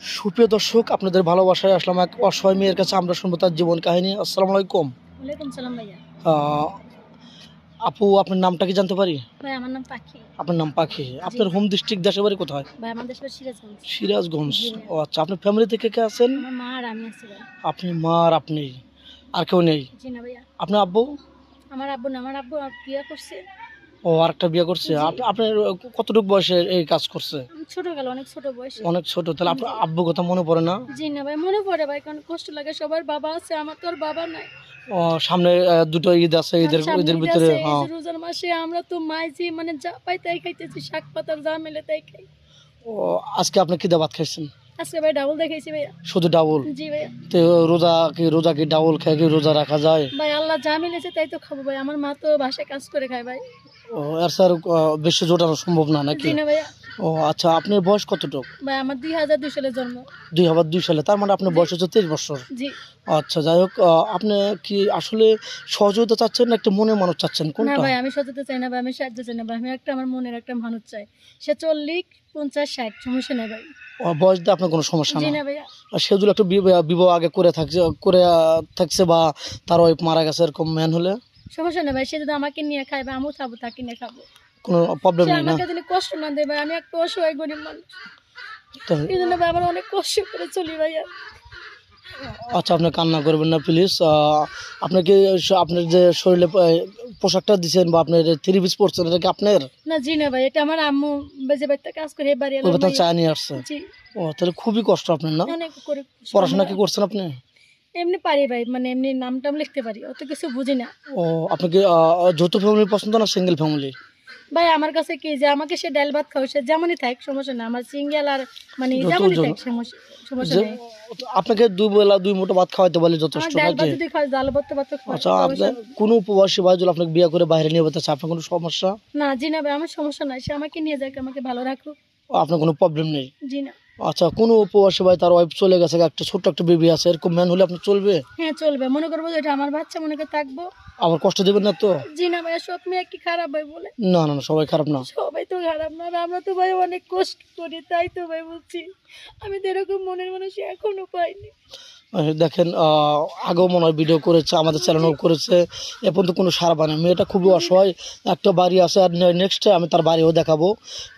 সুপ্রিয় দর্শক, আপনাদের ভালোবাসায় আসলাম এক অসহায় মেয়ের কাছে। আমরা শুনবো তার জীবন কাহিনী। আসসালামু আলাইকুম। ওয়ালাইকুম সালাম ভাইয়া। আহ, আপু, আপনার নামটা কি জানতে পারি? ভাই আমার নাম পাখি। আপনার নাম পাখি। জি। আপনার হোম ডিস্ট্রিক্ট, দেশের বাড়ি কোথায়? ভাই আমার দেশ সিরাজগঞ্জ। সিরাজগঞ্জ। জি ও আচ্ছা, আপনার ফ্যামিলি থেকে কে আছেন? আমার মা আর আমি আছি ভাই। আপনি, মা আর আপনি, আর কেউ নেই? জি না ভাইয়া। আপনার আব্বু? আমার আব্বু না, আমার আব্বু বিয়ে করছে। ও, আরেকটা বিয়ে করছে। জি। আপনার কতটুকু বয়সে এই কাজ করছে? আমি ছোট গেল, অনেক ছোট বয়সে। অনেক ছোট। তাহলে আপনার আব্বু কথা মনে পড়ে না? জি না ভাই, মনে পড়ে ভাই, কারণ কষ্ট লাগে। সবার বাবা আছে, আমার তো আর বাবা নাই। ও, সামনে দুটো ঈদ আছে, ঈদের সামনে ঈদের ঈদ ভিতরে। আছে, এই হ্যাঁ। যে রোজার মাসে আমরা তো মাইজি মানে যা পাই তাই খাইতেছি, শাক পাতার যা মেলে তাই খাই। ও, আজকে আপনি কি দিয়ে ভাত খাইছেন? আজকে ভাই ডাবল দেখাইছি ভাইয়া। শুধু ডাবল? জি ভাইয়া। তো রোজা কি ডাবল খেয়ে কি রোজা রাখা যায়? ভাই আল্লাহ যা মিলেছে তাই তো খাবো ভাই। আমার মা তো বাসায় কাজ করে খায় ভাই। ও, এর স্যার বেশি জোটানো সম্ভব না নাকি? জি না ভাইয়া। ও আচ্ছা, আপনার বয়স কতটুকু? ভাই আমার 2002 সালে জন্ম। 2002 সালে, তার মানে আপনার বয়স হচ্ছে 23 বছর। জি। আচ্ছা, যাই হোক, আপনি কি আসলে সহযোগিতা চাচ্ছেন না একটা মনের মানুষ চাচ্ছেন, না কোনটা? ভাই, আমি সততা চাই না ভাই, আমি সাহায্য চাই না ভাই, আমি একটা আমার মনের একটা মানুষ চাই। সে 40, 50, 60 সমস্যা নেই ভাই। বয়স দিয়ে আপনার কোনো সমস্যা জি না? না ভাইয়া। আর সে যদি একটা বিবাহ আগে থাকছে বা তার ওয়াইফ মারা গেছে, এরকম ম্যান হলে সমস্যা নেই ভাই, সে যদি আমাকে নিয়ে খায় বা আমিও খাবো, তাকে নিয়ে খাবো। কোনো প্রবলেম সে নেই না? আমাকে যদি কষ্ট না দেয় ভাই, আমি একটা অসহায় গরিব মানুষ, তাই? এই জন্য ভাই আমার অনেক কষ্ট করে চলি ভাইয়া। আচ্ছা, আপনি কান্না করবেন না প্লিজ। আপনাকে আপনার যে শরীরে পোশাকটা দিচ্ছেন বা আপনার থ্রি পিস পরছেন, এটা কি আপনার? না জি না ভাই, এটা আমার আম্মু বেজে বাড়িতে কাজ করে এই বাড়ি ওই এলাম বেতন ভাই। চায় নিয়ে আসছে? জি। ও, তাহলে খুবই কষ্ট আপনার না? অনেক করে। পড়াশোনা কি করছেন আপনি? এমনি পারি ভাই, মানে এমনি নাম টাম লিখতে পারি, অত কিছু বুঝি না। ও, আপনাকে যৌথ ফ্যামিলি পছন্দ না সিঙ্গেল ফ্যামিলি? ভাই আমার কাছে কি যে আমাকে সে ডাল ভাত খাও, সে যেমনই থাক সমস্যা না, আমার সিঙ্গেল আর মানে যত যেমনই জন- থাক সমস্যা যে নেই। আপনাকে দুই বেলা দুই মুঠো ভাত খাওয়াইতে পারলে আমার যথেষ্ট ডাল ভাত নাকি? যদি খাওয়া, ডাল ভাত তো ভাত তো খাওয়া, আচ্ছা, সমস্যা আপনার নেই। কোনো উপবাসী ভাই যদি আপনাকে বিয়ে করে বাইরে নিয়ে যেতে চায়, আপনার কোনো সমস্যা? না জি না ভাই, আমার সমস্যা নাই, সে আমাকে নিয়ে যাক, আমাকে ভালো রাখুক। আপনার কোনো প্রবলেম নেই? জি না। আচ্ছা, কোনো উপবাসী ভাই তার ওয়াইফ চলে গেছে, একটা ছোট্ট একটা বেবি আছে, এরকম ম্যান হলে আপনার চলবে? হ্যাঁ চলবে, মনে করবো যে এটা আমার বাচ্চা, মনে করে থাকবো। আবার কষ্ট দেবেন না তো? জি না ভাই, সব মেয়ে কি খারাপ ভাই বলে? না না না, সবাই খারাপ না। সবাই তো খারাপ না, আর আমরা তো ভাই অনেক কষ্ট করি, তাই তো ভাই বলছি। আমি তো এরকম মনের মানুষ এখনো পাইনি। দেখেন, আগেও মনে হয় ভিডিও করেছে, আমাদের চ্যানেলও করেছে, এ পর্যন্ত কোনো সাড়া পায় না। মেয়েটা খুবই অসহায়, একটা বাড়ি আছে, আর নেক্সট আমি তার বাড়িও দেখাবো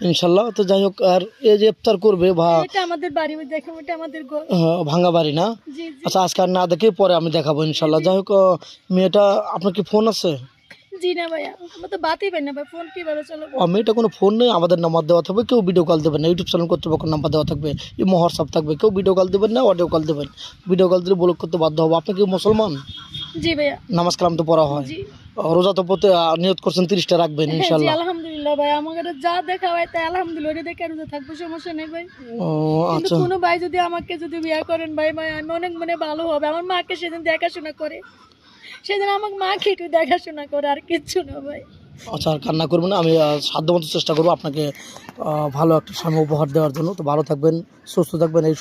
ইনশাল্লাহ। তো যাই হোক, আর এই যে ইফতার করবে এটা আমাদের বাড়ি, ওই দেখেন ওটা আমাদের ঘর। ভাঙা বাড়ি না? জি জি। আচ্ছা, আজকে আর না দেখে পরে আমি দেখাবো ইনশাল্লাহ। যাই হোক, মেয়েটা, আপনার কি ফোন আছে? জি না ভাইয়া, আমরা তো বাতই পাই না ভাই, ফোন কিভাবে চালাবো? মেয়েটা কোনো ফোন নেই, আমাদের নাম্বার দেওয়া থাকবে, কেউ ভিডিও কল দেবেন না, ইউটিউব চ্যানেল কর্তৃপক্ষের নাম্বার দেওয়া থাকবে, ইমো হোয়াটসঅ্যাপ থাকবে, কেউ ভিডিও কল দেবেন না, অডিও কল দেবেন। ভিডিও কল দিলে ব্লক করতে বাধ্য হবো। আপনি কি মুসলমান? জি ভাইয়া। নামাজ কালাম তো পড়া হয়? জি। রোজা তো পড়তে নিয়ত করছেন 30টা রাখবেন হ্যাঁ জি, ইনশাল্লাহ? আলহামদুলিল্লাহ ভাই, আমাকে তো যা দেখা হয় তাই আলহামদুলিল্লাহ, ওটা দেখে রোজা থাকবো, সমস্যা নেই ভাই। ও কিন্তু আচ্ছা। কোনো ভাই যদি আমাকে যদি বিয়ে করেন ভাই, ভাই আমি অনেক মনে ভালো হবে। আমার মাকে সেদিন দেখাশোনা করে, সেদিন আমার মাকে একটু দেখাশোনা করে, আর কিচ্ছু না ভাই। আচ্ছা, আর কান্না করবেন না। আমি সাধ্যমতো চেষ্টা করবো আপনাকে ভালো একটা স্বামী উপহার দেওয়ার জন্য। তো ভালো থাকবেন, সুস্থ থাকবেন। এই